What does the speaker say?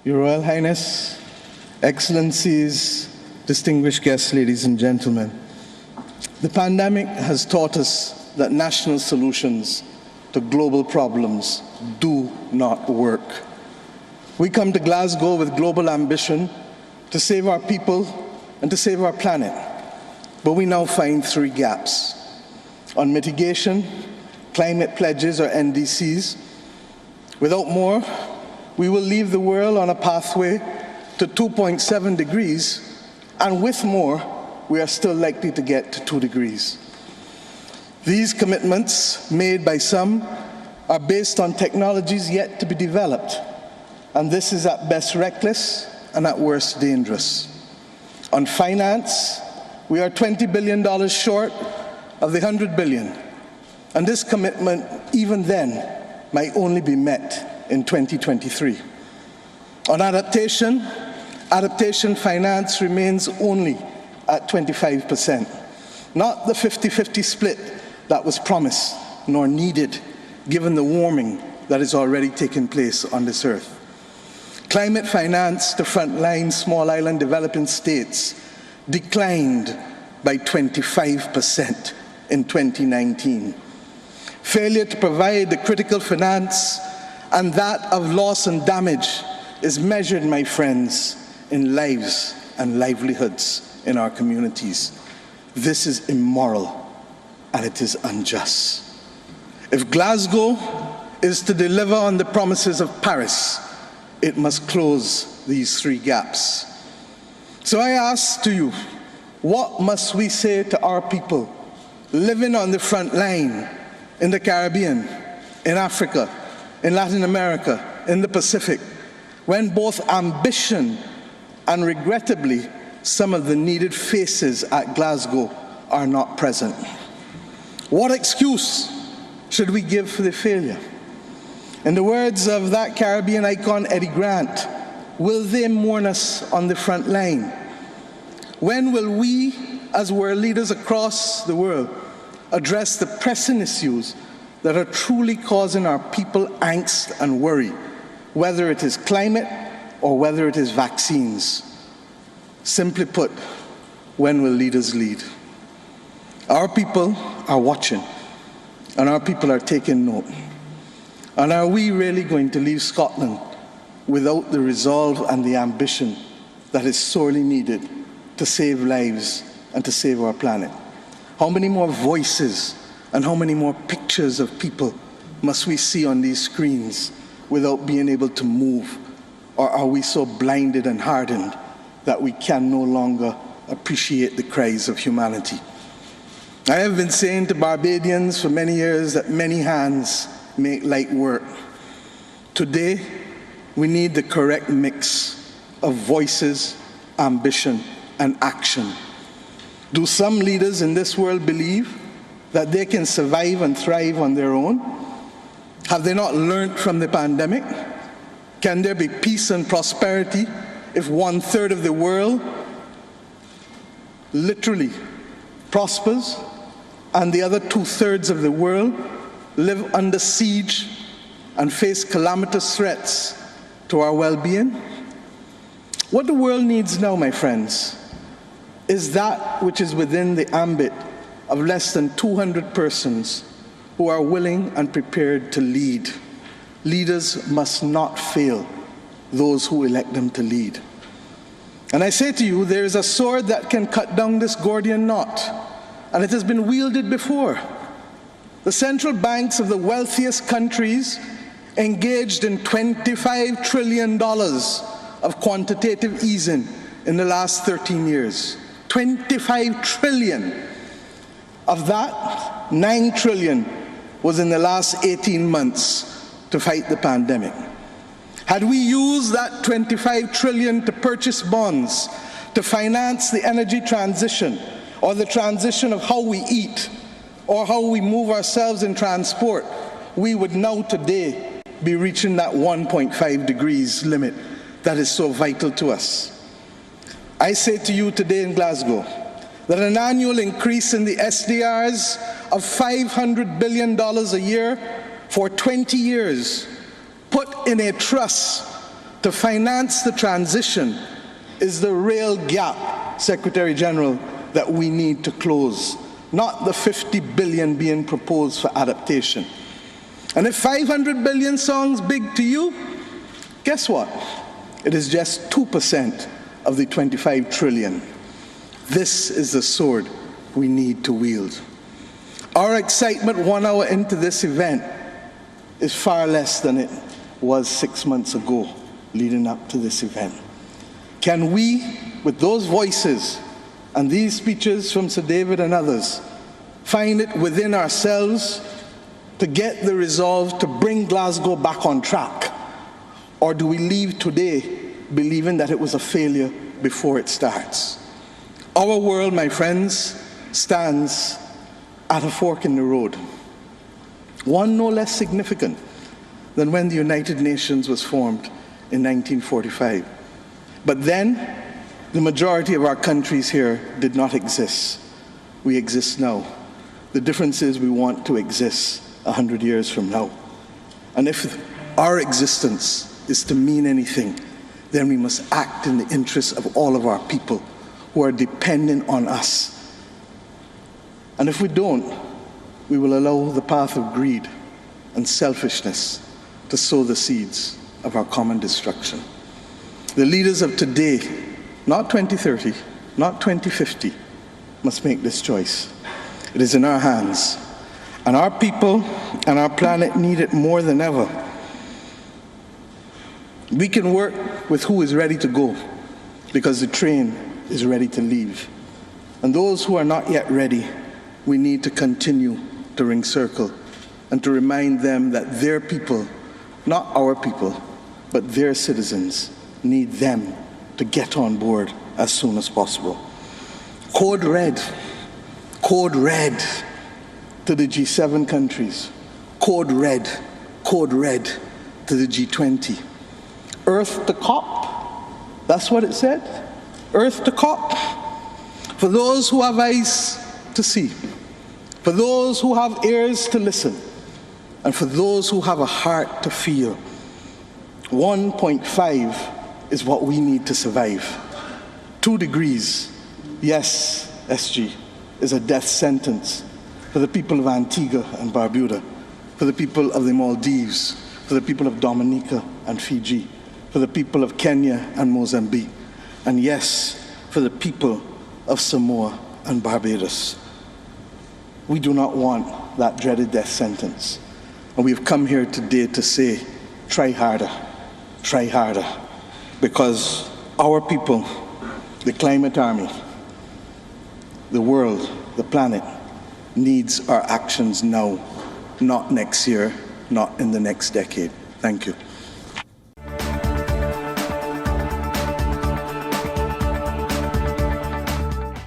Your Royal Highness, Excellencies, distinguished guests, ladies and gentlemen, the pandemic has taught us that national solutions to global problems do not work. We come to Glasgow with global ambition to save our people and to save our planet, but we now find three gaps. On mitigation, climate pledges or NDCs. Without more, we will leave the world on a pathway to 2.7 degrees, and with more, we are still likely to get to 2 degrees. These commitments made by some are based on technologies yet to be developed, and this is at best reckless and at worst dangerous. On finance, we are $20 billion short of the $100 billion, and this commitment, even then, might only be met in 2023. On adaptation finance remains only at 25%, not the 50-50 split that was promised nor needed given the warming that is already taking place on this earth. Climate finance to frontline small island developing states declined by 25% in 2019. Failure to provide the critical finance and that of loss and damage is measured, my friends, in lives and livelihoods in our communities. This is immoral and it is unjust. If Glasgow is to deliver on the promises of Paris, it must close these three gaps. So I ask to you, what must we say to our people living on the front line in the Caribbean, in Africa, in Latin America, in the Pacific, when both ambition and regrettably some of the needed faces at Glasgow are not present? What excuse should we give for the failure? In the words of that Caribbean icon, Eddie Grant, will they mourn us on the front line? When will we, as world leaders across the world, address the pressing issues that are truly causing our people angst and worry, whether it is climate or whether it is vaccines? Simply put, when will leaders lead? Our people are watching, and our people are taking note. And are we really going to leave Scotland without the resolve and the ambition that is sorely needed to save lives and to save our planet? How many more voices and how many more pictures of people must we see on these screens without being able to move? Or are we so blinded and hardened that we can no longer appreciate the cries of humanity? I have been saying to Barbadians for many years that many hands make light work. Today, we need the correct mix of voices, ambition, and action. Do some leaders in this world believe that they can survive and thrive on their own? Have they not learned from the pandemic? Can there be peace and prosperity if 1/3 of the world literally prospers and the other 2/3 of the world live under siege and face calamitous threats to our well-being? What the world needs now, my friends, is that which is within the ambit of less than 200 persons who are willing and prepared to lead. Leaders must not fail those who elect them to lead. And I say to you, there is a sword that can cut down this Gordian knot, and it has been wielded before. The central banks of the wealthiest countries engaged in $25 trillion of quantitative easing in the last 13 years. 25 trillion. Of that, 9 trillion was in the last 18 months to fight the pandemic. Had we used that 25 trillion to purchase bonds, to finance the energy transition, or the transition of how we eat, or how we move ourselves in transport, we would now today be reaching that 1.5 degrees limit that is so vital to us. I say to you today in Glasgow that an annual increase in the SDRs of $500 billion a year for 20 years, put in a trust to finance the transition is the real gap, Secretary General, that we need to close, not the 50 billion being proposed for adaptation. And if 500 billion sounds big to you, guess what? It is just 2% of the 25 trillion. This is the sword we need to wield. Our excitement 1 hour into this event is far less than it was 6 months ago leading up to this event. Can we, with those voices and these speeches from Sir David and others, find it within ourselves to get the resolve to bring Glasgow back on track? Or do we leave today believing that it was a failure before it starts? Our world, my friends, stands at a fork in the road. One no less significant than when the United Nations was formed in 1945. But then, the majority of our countries here did not exist. We exist now. The difference is we want to exist 100 years from now. And if our existence is to mean anything, then we must act in the interests of all of our people who are dependent on us. And if we don't, we will allow the path of greed and selfishness to sow the seeds of our common destruction. The leaders of today, not 2030, not 2050, must make this choice. It is in our hands, and our people and our planet need it more than ever. We can work with who is ready to go, because the train is ready to leave. And those who are not yet ready, we need to continue to ring circle and to remind them that their people, not our people, but their citizens, need them to get on board as soon as possible. Code red to the G7 countries. Code red to the G20. Earth to COP, that's what it said. Earth to COP. For those who have eyes to see, for those who have ears to listen, and for those who have a heart to feel, 1.5 is what we need to survive. 2 degrees, yes, SG, is a death sentence for the people of Antigua and Barbuda, for the people of the Maldives, for the people of Dominica and Fiji, for the people of Kenya and Mozambique, and yes, for the people of Samoa and Barbados. We do not want that dreaded death sentence. And we've come here today to say, try harder, because our people, the climate army, the world, the planet, needs our actions now, not next year, not in the next decade. Thank you.